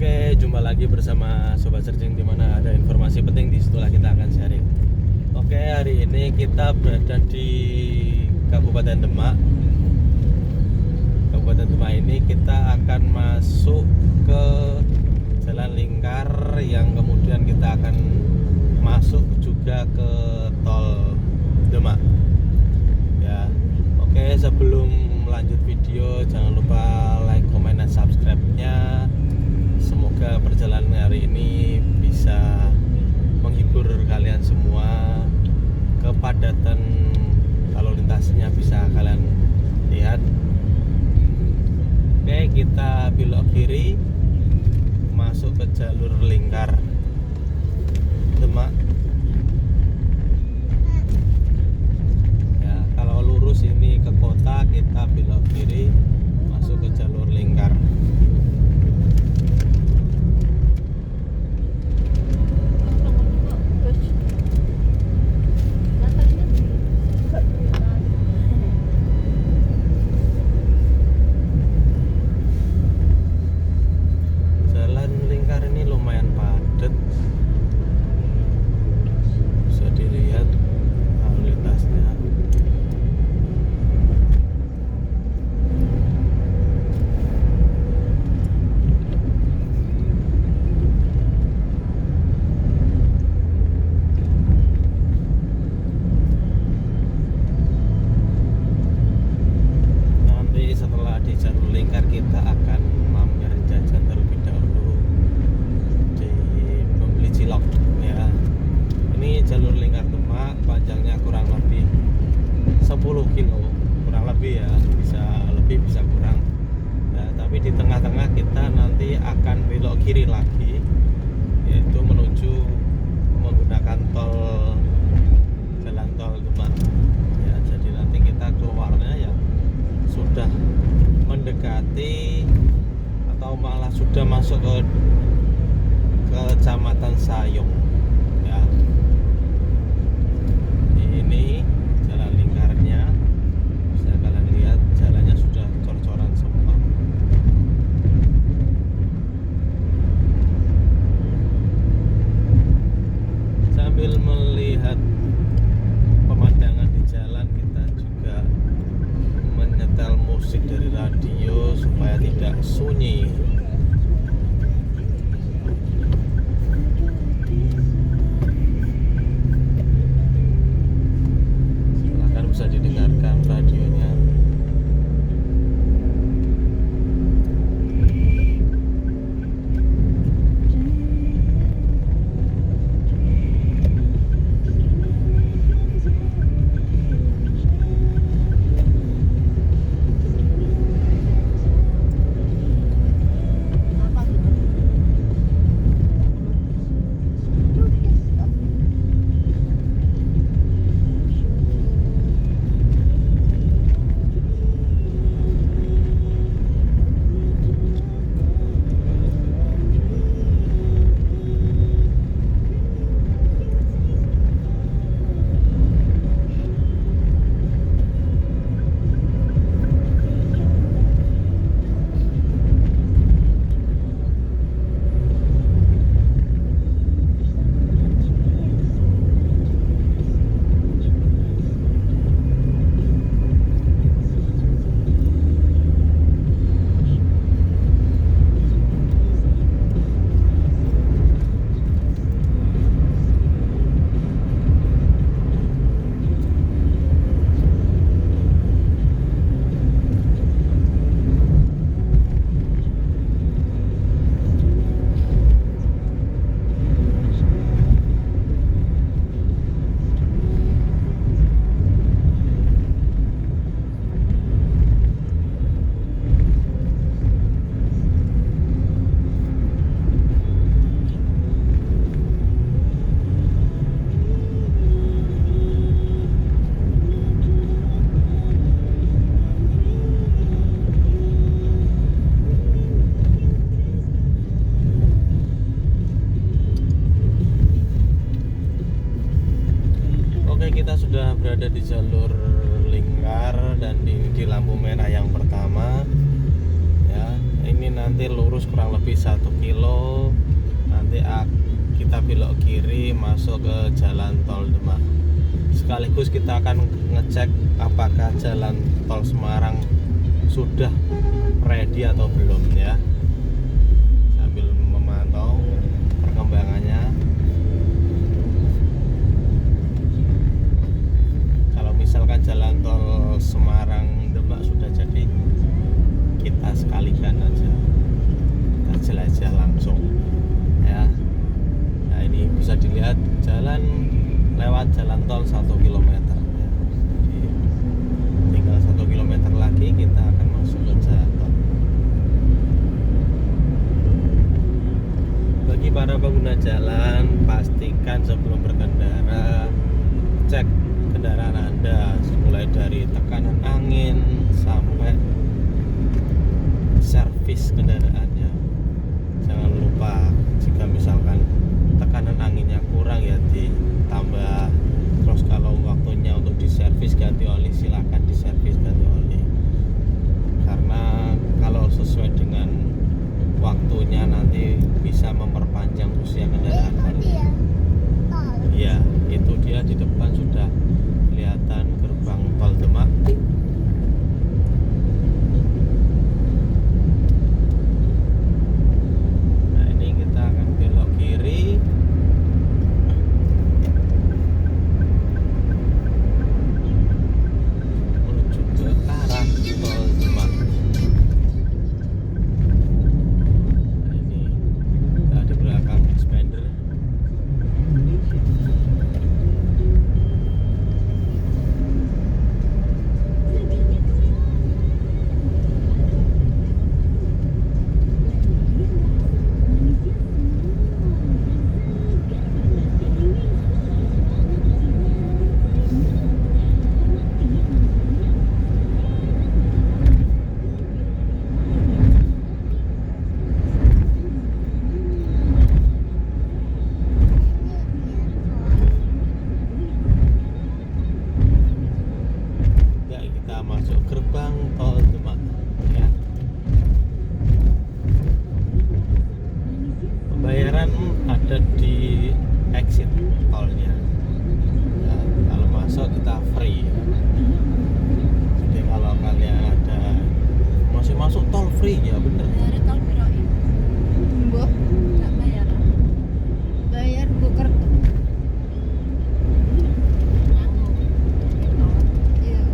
Oke, jumpa lagi bersama Sobat Searching, di mana ada informasi penting, di situlah kita akan sharing. Oke, hari ini kita berada di Kabupaten Demak. Kabupaten Demak ini kita akan masuk ke Jalan Lingkar, yang kemudian kita akan masuk juga ke Tol Demak. Ya, oke, sebelum lanjut video jangan lupa like, comment, dan subscribe-nya. Semoga perjalanan hari ini bisa menghibur kalian semua. Kepadatan lalu lintasnya bisa kalian lihat. Oke, kita belok kiri masuk ke jalur Lingkar Demak. Ya, kalau lurus ini ke kota, kita belok kiri masuk ke jalur Lingkar. Kita akan mampir jajan terlebih dahulu di Pembeli Cilok ya. Ini jalur Lingkar Demak, panjangnya kurang lebih 10 kilo, kurang lebih ya, bisa lebih bisa kurang ya. Tapi di tengah-tengah kita nanti akan belok kiri lagi, yaitu menuju menggunakan jalan tol Demak ya. Jadi nanti kita keluarnya ya sudah mendekati atau malah sudah masuk ke Kecamatan Sayung ya. Ini jalan lingkarnya, bisa kalian lihat jalannya sudah cor-coran semua. Sambil melihat pemandangan di jalan, kita juga menyetel musik dari radio supaya tidak sunyi. Silahkan bisa didengarkan radionya. Kita sudah berada di jalur Lingkar dan di lampu merah yang pertama ya. ini nanti lurus kurang lebih 1 kilo, nanti kita belok kiri masuk ke jalan tol Demak. Sekaligus kita akan ngecek apakah jalan tol Semarang sudah ready atau belum ya, sambil memantau perkembangannya. Kalau misalkan jalan tol Semarang Demak sudah jadi, kita sekalikan aja, kita jelajah langsung ya. Nah ini bisa dilihat jalan lewat jalan tol 1 km ya. Jadi, tinggal 1 km lagi kita akan masuk ke jalan tol. Bagi para pengguna jalan, pastikan sebelum berkendara cek kendaraan Anda, mulai dari tekanan angin sampai servis kendaraannya. Jangan lupa jika misalkan tekanan anginnya kurang ya ditambah. Terus kalau waktunya untuk diservis ganti oli, silakan diservis ganti oli. Karena kalau sesuai dengan waktunya nanti bisa memperpanjang usia kendaraan baru. Ya, itu dia di depan sudah kelihatan gerbang tol Demak. Nah, ini kita akan belok kiri. Menuju ke arah tol Demak. Nah, ini kita di belakang expander. Masuk gerbang tol Demak ya. Pembayaran ada di exit tolnya ya, kalau masuk kita free ya. Jadi kalau kalian ada masih masuk tol free ya, bener. Dari tol Biroin. Mbah, enggak bayar. Bayar bu kartu. Iya.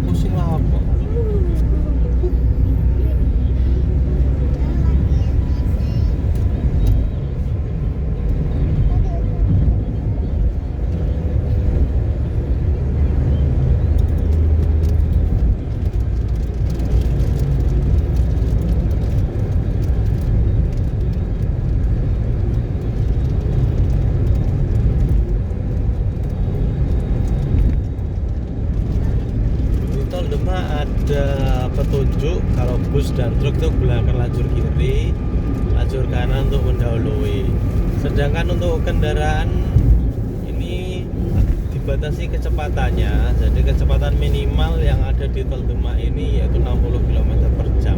Pusing lah apa? Tol Demak ada petunjuk kalau bus dan truk itu gunakan lajur kiri, lajur kanan untuk mendahului. Sedangkan untuk kendaraan ini dibatasi kecepatannya, jadi kecepatan minimal yang ada di tol Demak ini yaitu 60 km per jam.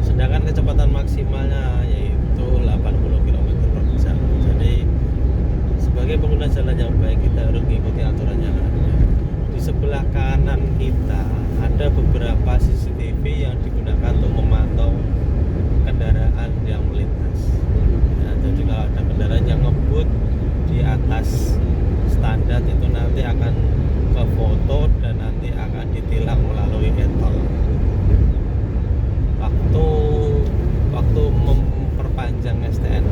Sedangkan kecepatan maksimalnya yaitu 80 km per jam. Jadi sebagai pengguna jalan yang baik kita harus mengikuti aturan yang ada. Di sebelah kanan kita ada beberapa CCTV yang digunakan untuk memantau kendaraan yang melintas. Nah, jadi kalau ada kendaraan yang ngebut di atas standar itu nanti akan ke foto dan nanti akan ditilang melalui e-tol. Waktu memperpanjang STNK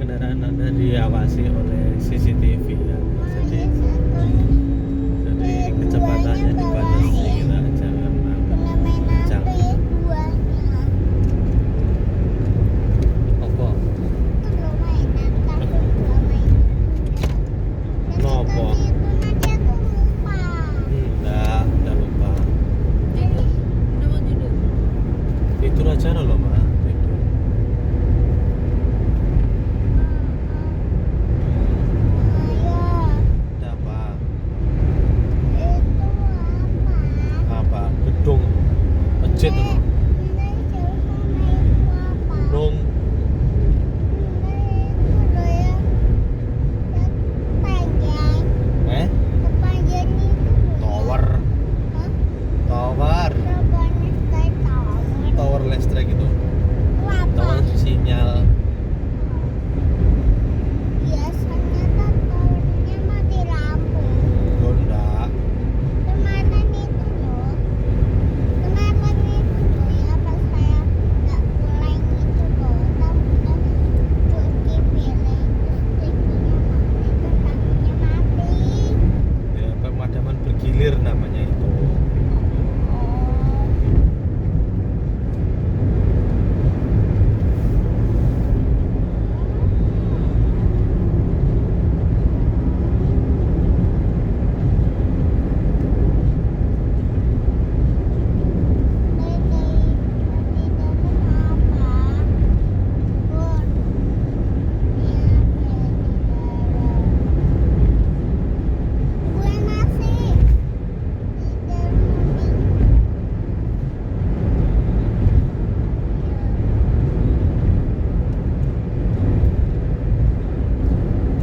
kendaraan Anda diawasi oleh CCTV ya. Jadi kecepatannya dibatasi kita jangan kencang. Apa? Nopo? Enggak lupa. Tidur. Udah mau tidur. Tidur aja loh, Ma. Tidur. Ada apa? Apa? Gedung. Masjid loh. Gedung. Eh? Tower. Tower. Tower listrik itu. Tower sinyal. Biasanya kan towernya mati lampu. Oh, enggak. Kemarin itu loh ya pas saya nggak pulang itu loh, udah cuci piring terus listriknya mati. Ya, pemadaman bergilir namanya itu.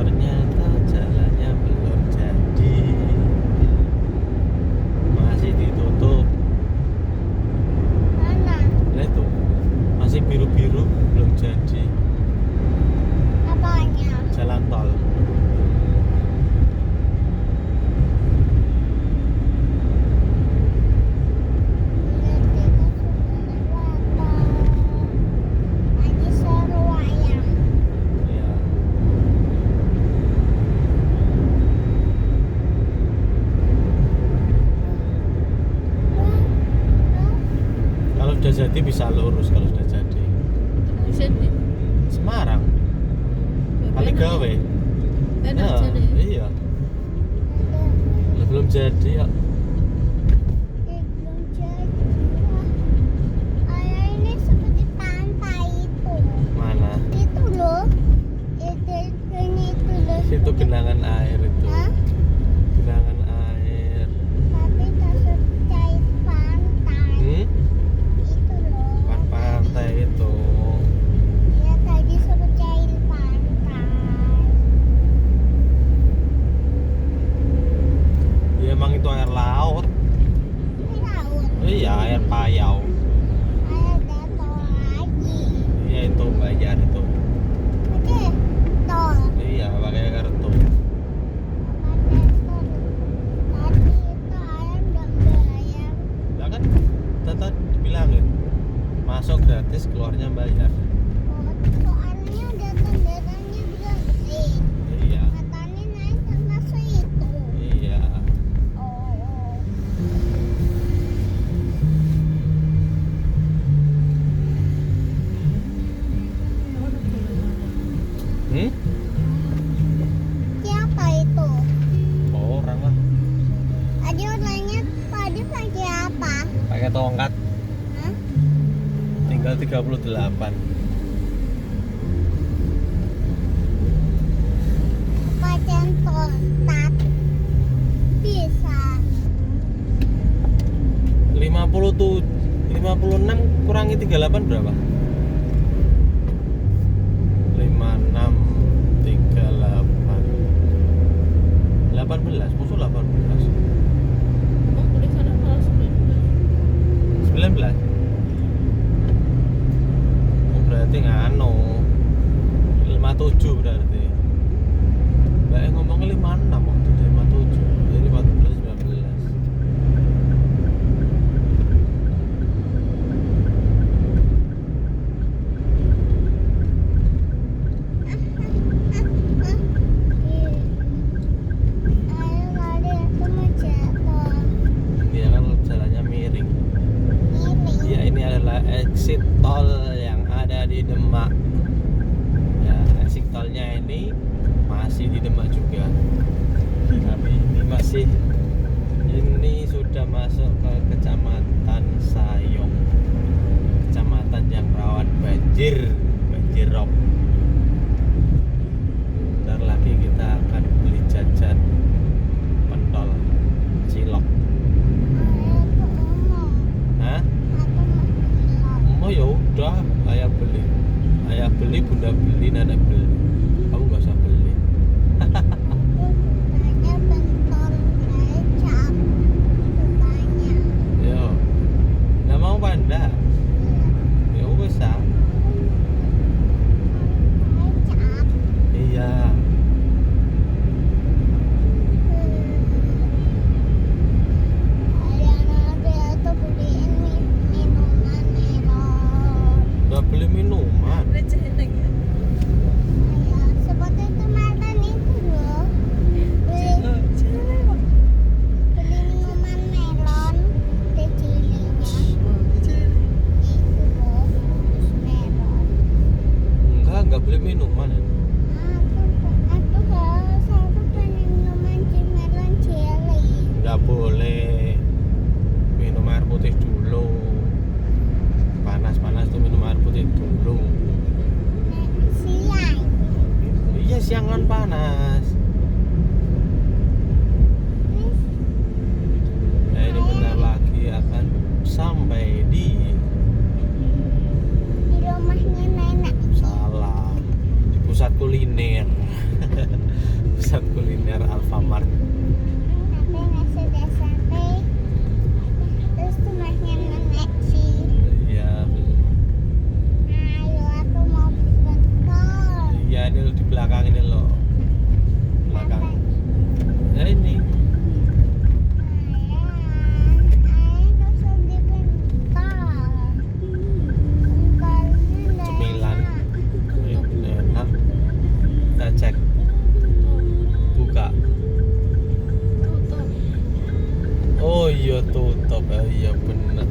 Ternyata jalannya belum jadi, masih ditutup. Mana? Nah itu masih biru-biru, belum jadi Apanya? jalan tol. Lagi seru ayam. Ya. Kalau sudah jadi bisa lurus kalau sudah jadi. Bisa di Semarang kali gawe. enak Ya, jadi. iya. Lah, belum jadi ya. Belum jadi. Ayah ini seperti pantai itu. Mana? Itu loh. Itu loh. Itu genangan air itu. Hah? Genangan air. Tapi tak seperti pantai. Itu loh. Bukan pantai itu. Ya tadi seperti pantai. Ya emang itu air laut. Ini laut. Iya, air payau. Ayah datang lagi. Iya itu bayar itu. Oke. Tol. Iya, pakai kartu. Tadi itu ayam udah bayar. Lah kan tetap dibilangin masuk gratis, keluarnya bayar. Soalnya datang-datangnya bilang Iya. katanya naik karena situ. Iya. Oh. Siapa itu? Oh, orang lah. Tadi orangnya pakai apa? Pakai tongkat. Hah? Tinggal 38. Pakai tongkat. Bisa. 56 kurangi 38 berapa? 56 38 18, musuh 18 Emang tulisannya malah 19. Oh, berarti ngano 57 berarti. Mbak ngomongnya 56 waktu itu 57. Jadi 14 19. masih di Demak juga, tapi ini sudah masuk ke Kecamatan Sayong, kecamatan yang rawan banjir rob. Bentar lagi kita akan beli jajan pentol cilok. Hah? Oh ya udah, ayah beli, bunda beli, nenek beli. Kamu nggak usah beli. Yo, nggak mau panda? Ya wes ah. Iya. Nggak beli minuman. Nggak beli minuman. Nggak boleh minum air putih dulu. Panas tuh minum air putih dulu. Iya, siangan panas. Nah, ini bentar lagi akan sampai di rumahnya nenek. salah, di pusat kuliner. Pusat kuliner Alfamart. Tapi nggak sudah sampai. Terus rumahnya nenek sih. Iya. Ayo aku mau bentar. Iya, ini di belakang ini loh. Belakang. Ya ini. Cemilan. Ini enak. Kita cek. Buka. Oh iya tutup. Iya bener.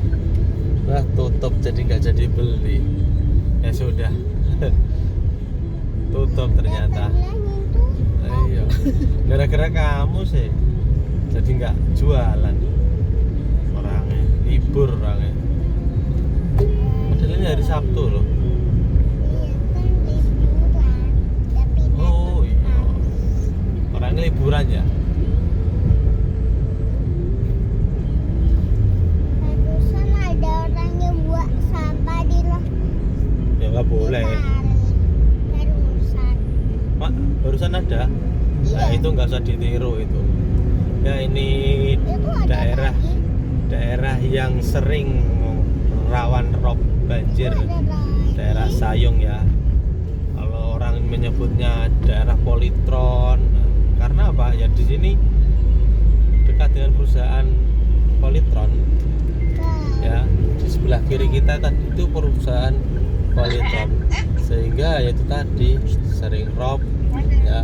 Wah, tutup jadi nggak jadi beli. Ya sudah. Tutup ternyata. Iya. Gara-gara kamu sih. Jadi nggak jualan. Orangnya libur orangnya. Padahal ini hari Sabtu loh. Oh iya. Orangnya liburan ya. Barusan ada orang yang buat sampah di loh. Ya nggak boleh. Barusan. Mak, barusan ada. Nah Iya. itu nggak usah ditiru itu. Ya ini Itu ada daerah yang sering rawan rob banjir. Itu ada lagi. Daerah Sayong ya. Kalau orang menyebutnya daerah Polytron. Karena apa? Ya di sini dekat dengan perusahaan Polytron. Ya, di sebelah kiri kita tadi itu perusahaan Polytron. Sehingga ya itu tadi sering rob ya.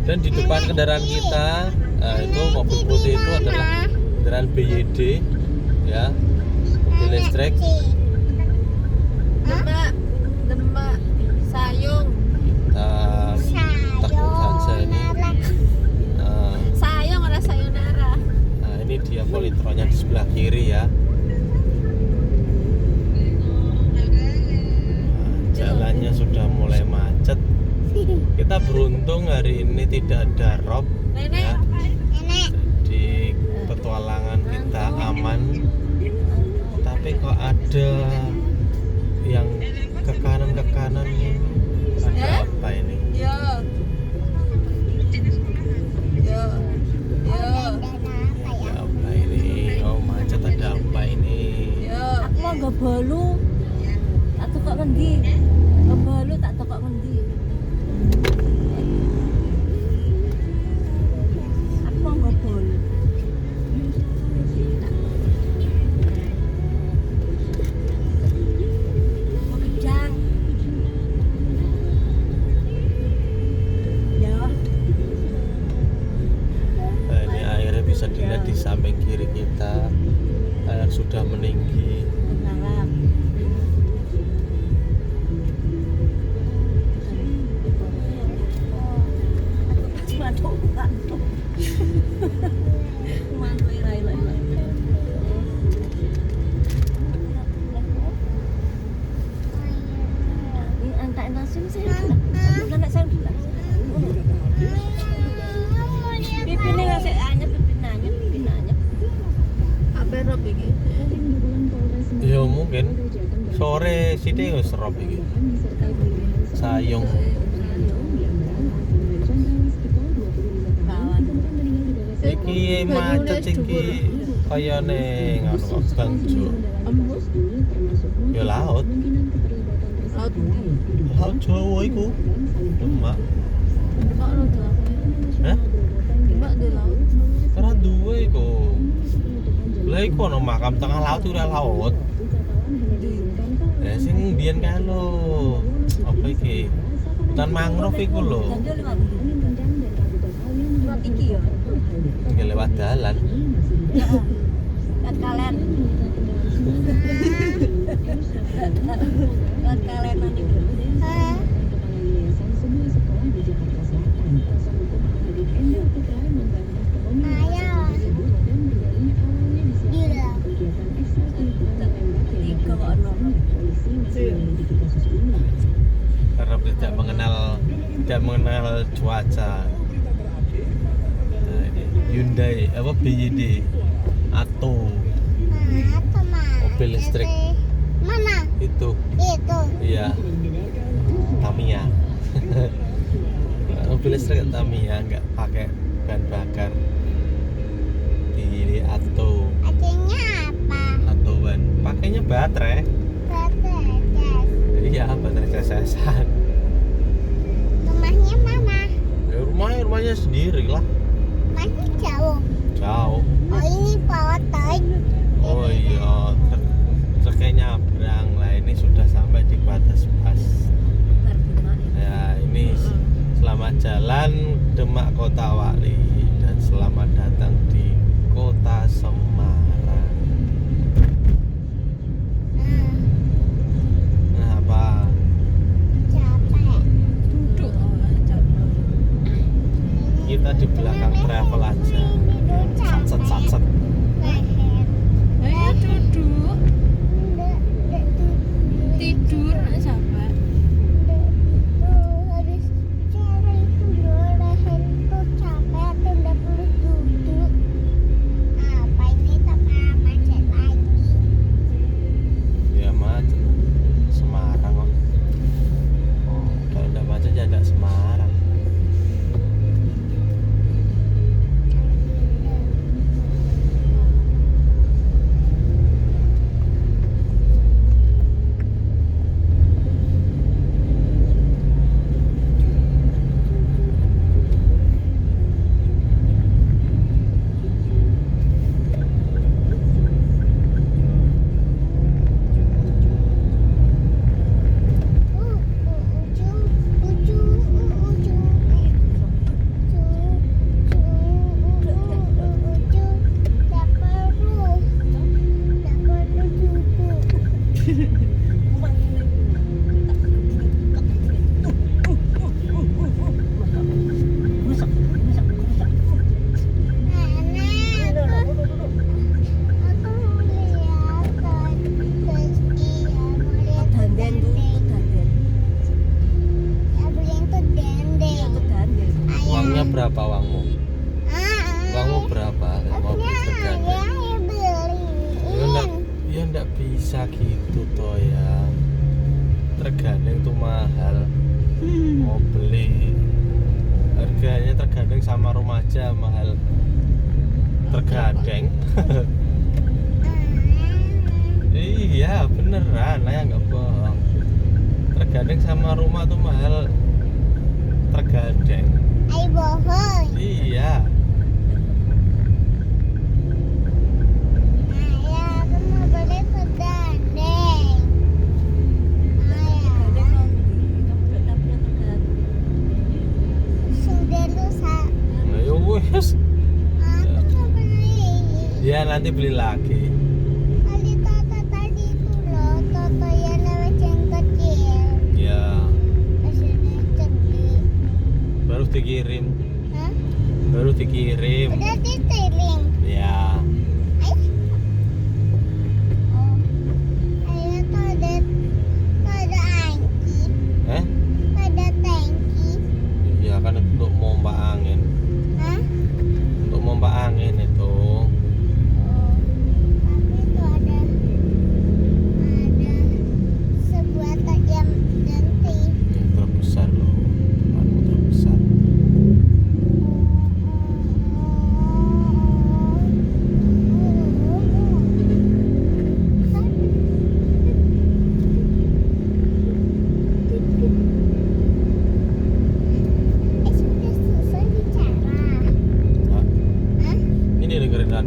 Dan di depan kendaraan kita itu mobil putih itu adalah kendaraan BYD ya, mobil listrik. Demak Sayong. Kita tekuk saja ini. Sayong ada sayonara. Nah ini dia Polytronnya di sebelah kiri ya. Nah, jalannya sudah mulai macet. Kita beruntung hari ini tidak ada rob ya. Nenek. Di petualangan kita aman. Tapi kok ada yang ke kanan ini. Ada apa ini? Yo. Ada apa ini? Oh macet, ada apa ini? Aku mau nggak balu, tak tekok ngendi? Nggak balu tak tekok ngendi? Aku mau nggak balu. Mau kejang. Ya, Nah, ini airnya bisa dilihat di samping kiri kita. Air sudah meninggi. benar. sithik wis serop iki. Sayung. Kawan. Iki macet iki kayane ngono kok Bangjo. Ya laut. Laut ndi? Laut Jawa iku. Demak. Demak lo tuh. Hah? Demak di laut. Ora duwe iku. Lah iku ana makam tengah laut ora laut. Ya sing mbiyen kae lho. Apa iki? Hutan mangrove iku lho. Janjo lewat ndi? Lewat iki ya. Nggak lewat dalan. Ya. Kan kalian. Kan kalian iki. Tiga kok ono. Karena tidak mengenal cuaca. Nah, ini Hyundai apa BYD Atto mobil listrik Mana? itu Itu. iya Tamiya mobil listrik Tamiya nggak pakai bahan bakar BYD Atto Artinya apa? Attoan pakainya baterai Baterai. iya baterai casesan Rumahnya mana? ya, rumahnya sendiri lah Masih jauh. jauh. Oh ini foto. Oh iya, truknya nyabrang lah. Ini sudah sampai di batas pas. Ya ini selamat jalan Demak Kota Wali dan selamat datang di Kota Semarang. Nah apa? Capek. Duduk capek. Kita di belakang travel aja. Satset. Leher. Ayo duduk. Tidur capek. Habis cara itu leher itu capek atau udah perlu duduk. Apa ini tambah macet lagi? Ya macet. Semarang kok. Kalau udah macet ya nggak Semarang. Uangnya berapa uangmu? Uangmu berapa? Mau beli tergandeng? Ya ndak bisa gitu toh ya. Tergandeng tuh mahal. Mau beli harganya tergandeng sama rumah aja mahal. Tergandeng. Iya beneran, saya nggak bohong. Tergandeng sama rumah tuh mahal. Tergandeng. Ayo bohong. Iya. Ayah, aku mau beli tergandeng. Ayah, sudah lusa. Ayo wes. Aku mau beli. Ya nanti beli lagi. Beli toto tadi itu loh, toto yang namanya kecil. Ya Hasilnya gede. baru dikirim. Hah? Baru dikirim. Udah dikirim. Ya. Oh, ayah tuh ada angki, Eh? ada tangki. Ya kan untuk pompa angin. Hah? Untuk pompa angin itu. Oh, tapi itu ada sebuah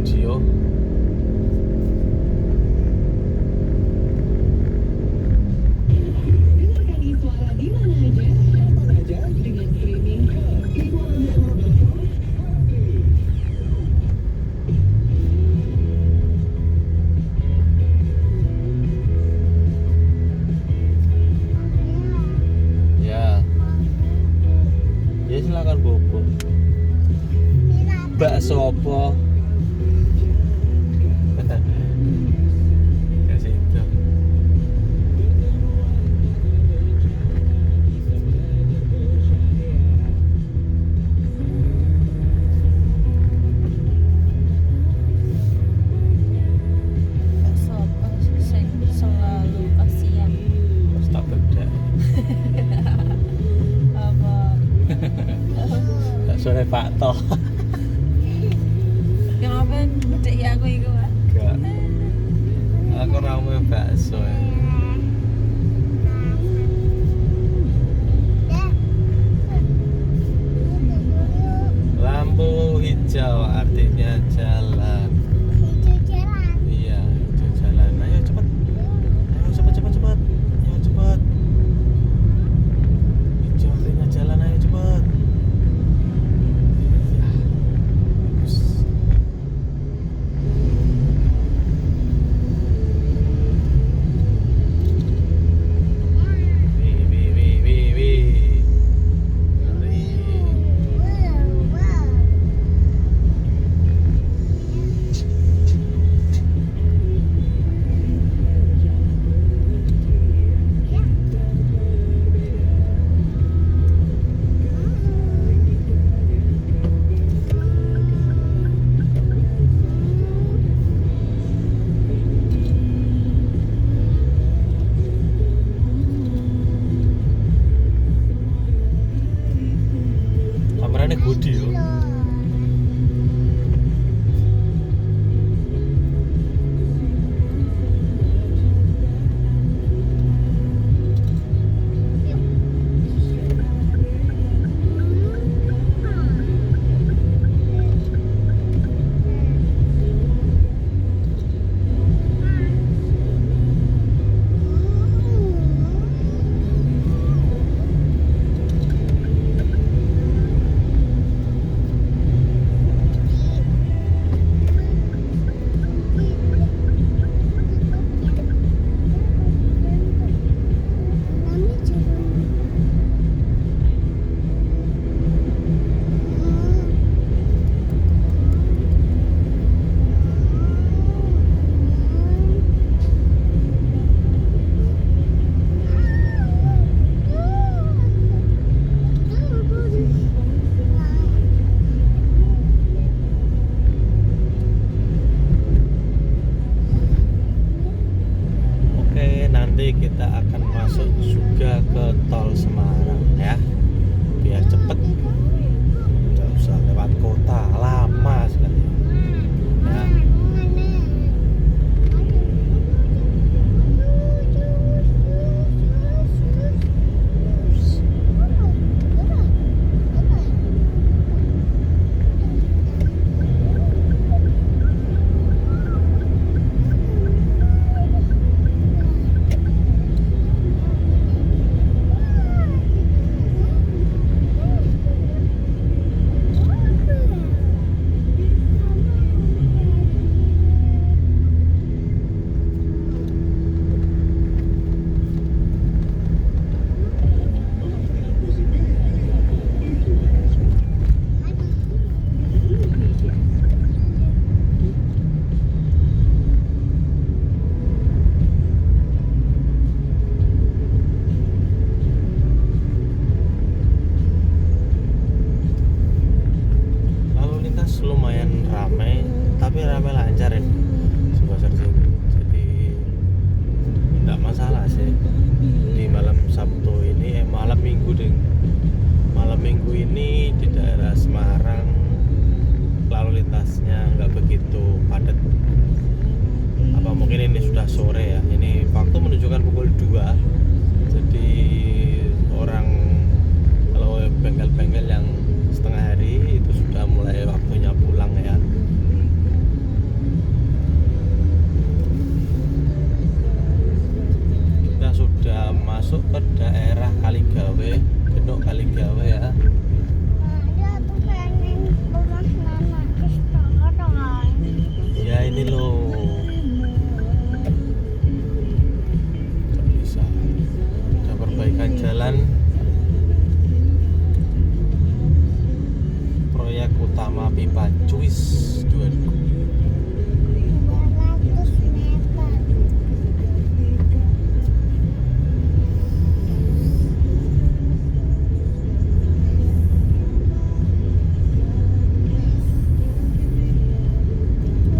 video. Dengarkan suara di mana aja, kapan aja dengan streaming Keyboard.com. Ya, ya silakan bobo. Bakso apa? Ya situ. Sopo sing selalu kasihan Terus tak beda. apa Bakso Pak Toh. kenapa bedek ya aku iku Pak? Enggak. Aku ramu bakso ya. Lampu hijau artinya jalan. Iya, hijau jalan. Ayo cepat. Ayo cepat cepat cepat. Ayo cepat. Hijau artinya jalan. Ayo cepat. Ya, bagus. Wih. Ngeri. Kameranya gede loh. Oke, nanti kita akan masuk juga ke tol Semarang ya. Biar cepet. Nggak usah lewat kota, lama sekali. Ya. lumayan ramai, tapi ramai lancar ini sebuah searching, jadi tidak masalah sih di malam Sabtu ini, malam Minggu malam Minggu ini di daerah Semarang lalu lintasnya nggak begitu padat. Apa mungkin ini sudah sore ya, ini waktu menunjukkan pukul 2, jadi orang kalau bengkel-bengkel yang setengah hari itu sudah mulai waktunya pulang ya. pipa cuis 200 meter.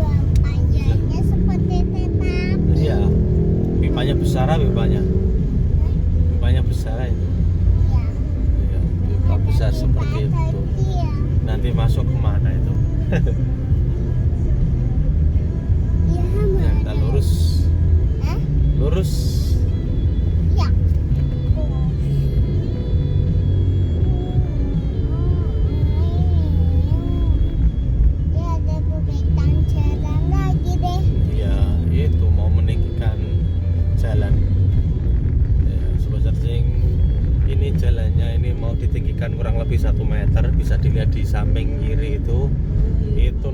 Wah, panjangnya seperti tetap. Iya, pipanya besar pipanya besar itu. Ya. Iya, pipa besar seperti itu. Iya. Nanti masuk kemana itu? Iya, Ya, kita lurus Hah? lurus. Ya. Ya, ada perbaikan jalan lagi deh. Iya, itu mau meninggikan jalan. Ya, Sobat Searching, ini jalannya ini mau ditinggikan kurang lebih 1 meter. Bisa dilihat di samping kiri itu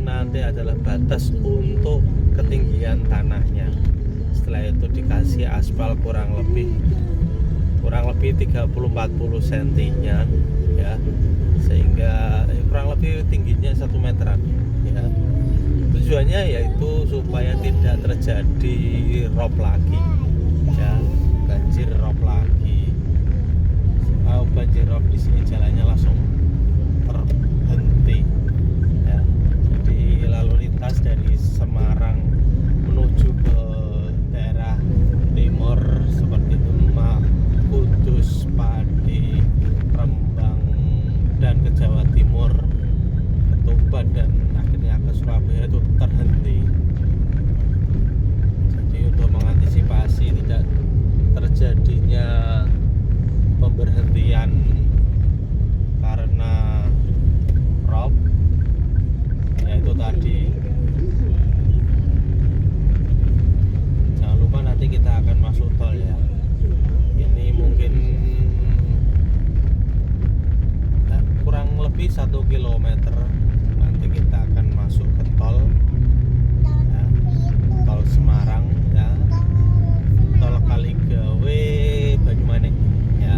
nanti adalah batas untuk ketinggian tanahnya. Setelah itu dikasih aspal kurang lebih 30-40 cm-nya ya, sehingga kurang lebih tingginya 1 meteran ya. Tujuannya yaitu supaya tidak terjadi rob lagi ya, banjir rob lagi. Kalau banjir rob di sini jalannya langsung terhenti ya. Jadi lalu lintas dari Semarang menuju ke daerah timur seperti Demak, Kudus, Pati, Rembang, dan ke Jawa Timur, ke Tuban, dan akhirnya ke Surabaya itu terhenti. Jadi untuk mengantisipasi tidak terjadinya pemberhentian karena rob, yaitu tadi, jangan lupa nanti kita akan masuk tol ya. Ini mungkin kurang lebih 1 kilometer nanti kita akan masuk ke tol ya, tol Semarang ya, tol Kaligawe Banyumanik ya.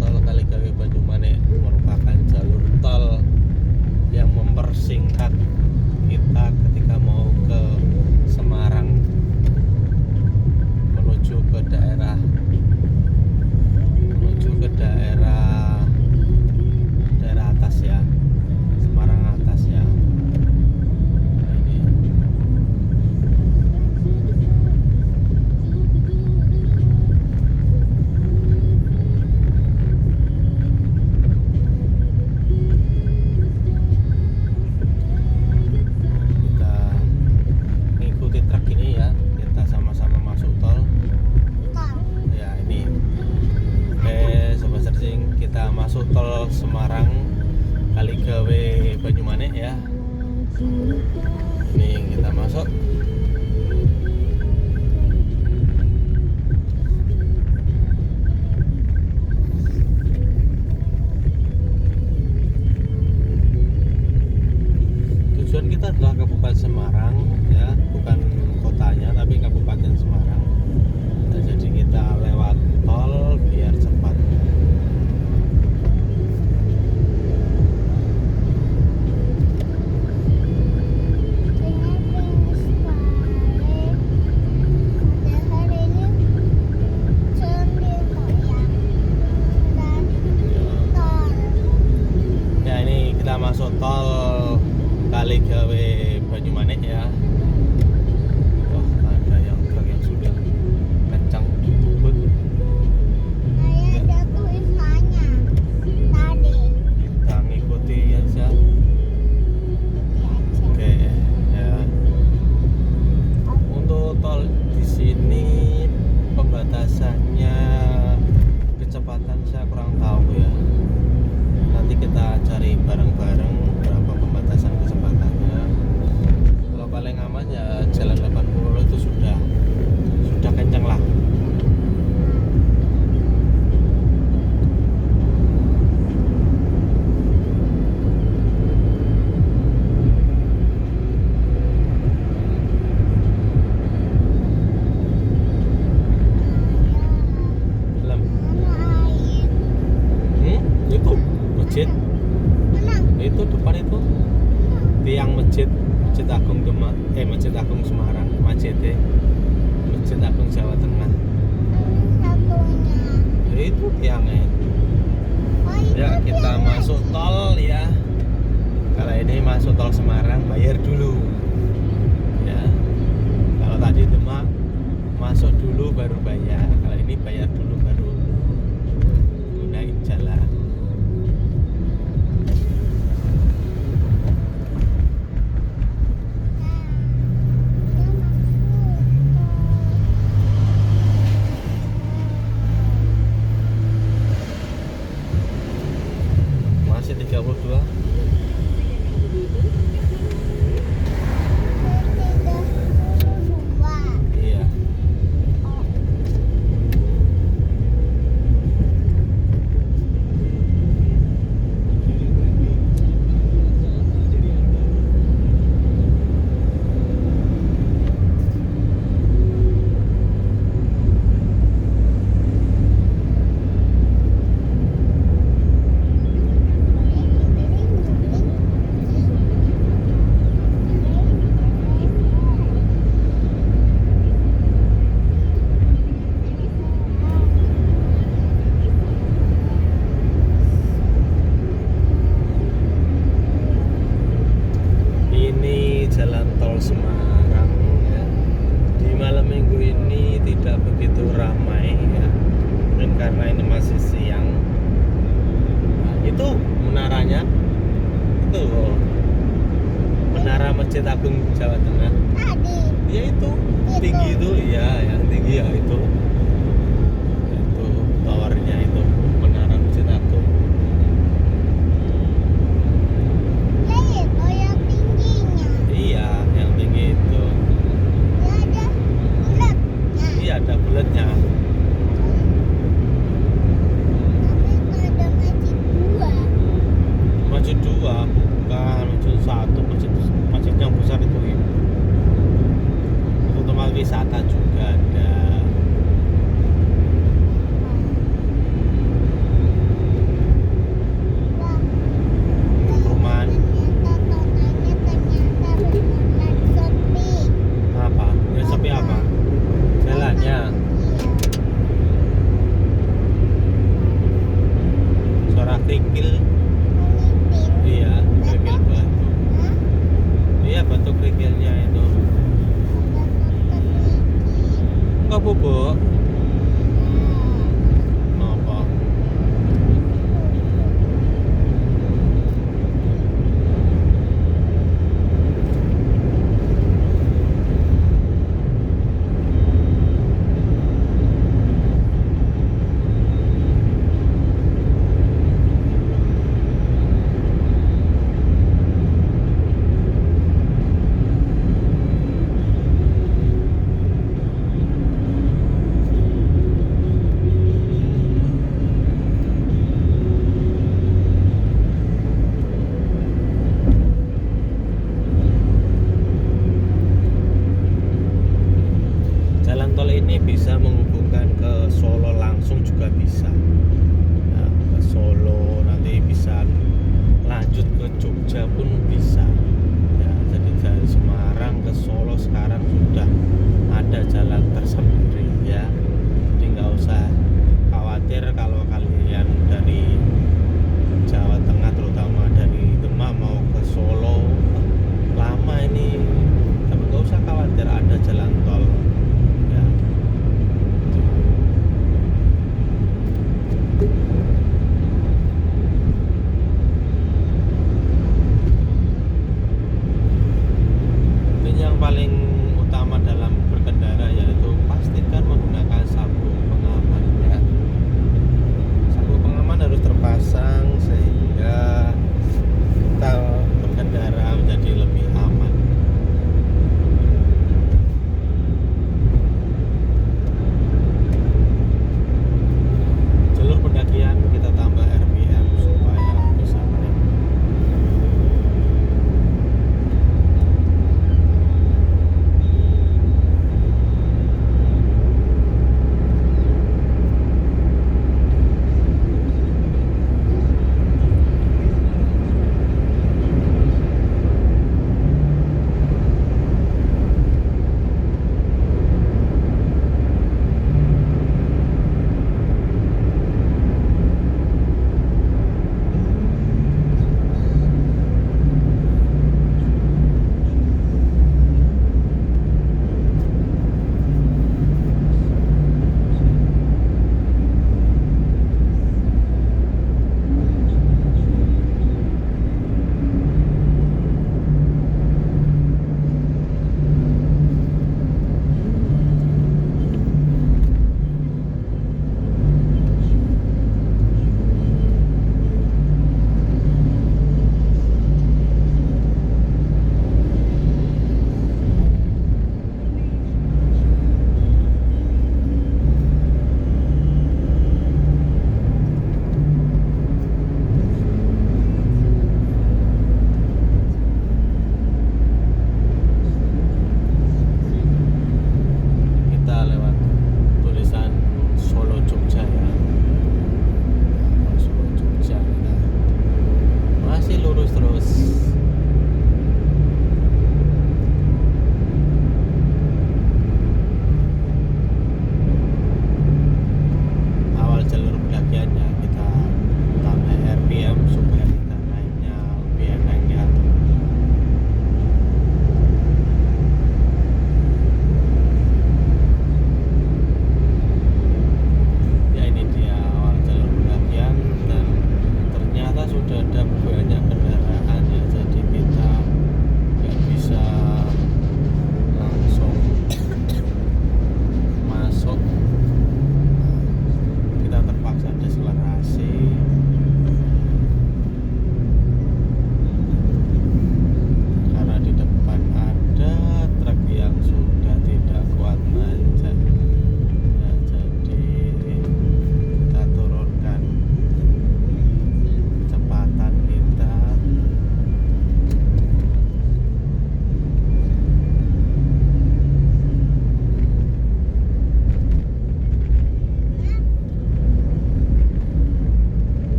Tol Kaligawe Banyumanik merupakan jalur tol yang mempersingkat kita ketika mau ke Semarang menuju ke daerah atas ya, Semarang atas ya. Nah, ini kita mengikuti truk ini ya, kita sama-sama masuk tol ya. Ini oke Sobat Searching, kita masuk tol Semarang Kaligawe Banyumanik ya. Ini kita masuk. Tujuan kita adalah Kabupaten Semarang ya, bukan kotanya tapi Kabupaten Semarang. Nah, jadi kita lewat tol biar cepat. Masjid Agung Demak, Masjid Agung Semarang, Majete, Masjid Agung Jawa Tengah. Ini satunya. Ya, itu tiangnya. Oh, itu Ya, kita dia. masuk tol ya. Kalau ini masuk tol Semarang bayar dulu. Ya. Kalau tadi Demak masuk dulu baru bayar. Kalau ini bayar dulu baru gunain jalan. Masih 32. Iya. Ini jalan tol Semarang ya. Di malam minggu ini tidak begitu ramai ya. Mungkin karena ini masih siang. Nah, itu menaranya. Itu loh. Menara Masjid Agung Jawa Tengah. Tadi. Ya itu tinggi itu, iya yang tinggi ya itu. Itu towernya itu Menara Masjid Agung. Ya itu yang tingginya. Iya, yang tinggi itu. Ya ada bulatnya. Iya, ada bulatnya. Tapi ada masjid dua. Masjid 2 bukan masjid 1, masjid yang besar itu ya. Itu tempat wisata juga ada.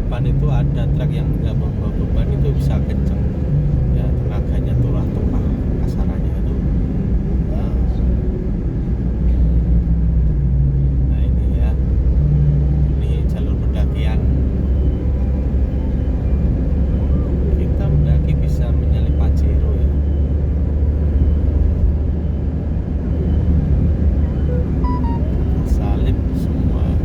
depan itu ada truk yang nggak membawa beban itu bisa kenceng ya, tenaganya turah-turah kasarannya itu. Nah ini ya, ini jalur pendakian, kita mendaki bisa menyalip Pajero ya. Salib semua.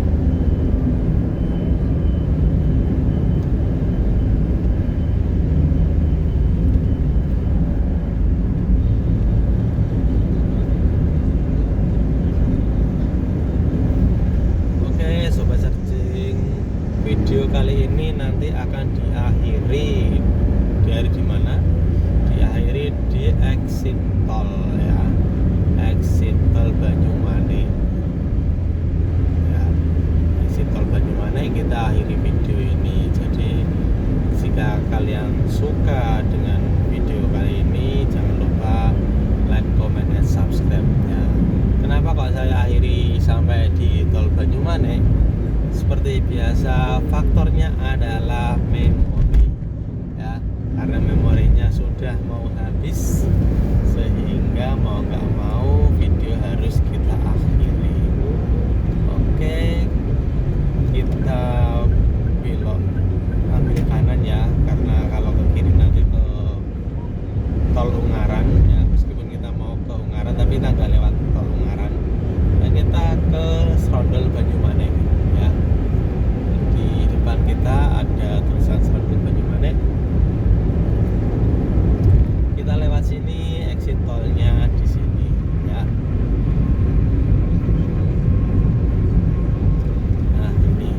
Oke sobat searching, video kali ini nanti akan diakhiri di mana? Diakhiri di exit tol ya, exit tol Banyumane ya, exit tol Banyumane kita akhiri video ini. Jadi jika kalian suka dengan video kali ini, jangan lupa like, comment, dan subscribe ya. Kenapa kok saya akhiri sampai di tol Banyumane? Seperti biasa, faktornya adalah memori ya, karena memorinya sudah mau habis, sehingga mau nggak mau video harus kita akhiri. Oke, kita belok ambil kanan ya, karena kalau ke kiri nanti ke tol Ungaran ya. Meskipun kita mau ke Ungaran tapi kita nggak lewat tol Ungaran, nah, kita ke Serondol Banyumane ya. Di depan kita ada tulisan Serondol Banyumane, kita lewat sini, exit tolnya di sini ya. Nah ini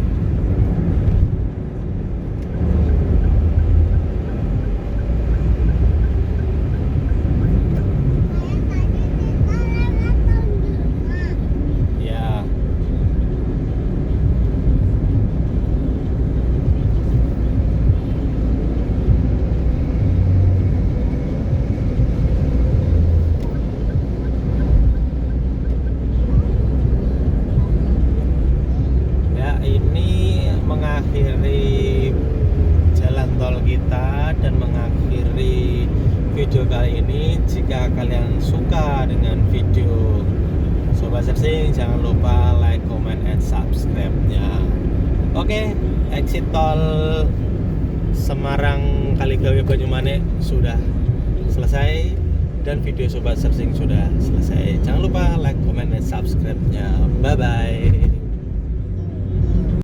ya. Ya ini mengakhiri jalan tol kita dan mengakhiri video kali ini. Jika kalian suka dengan video Sobat Searching, jangan lupa like, comment, and subscribe-nya. Oke, exit tol Semarang Kaligawe Banyumane sudah selesai dan video Sobat Searching sudah selesai. Jangan lupa like, comment, dan subscribe-nya. Bye bye.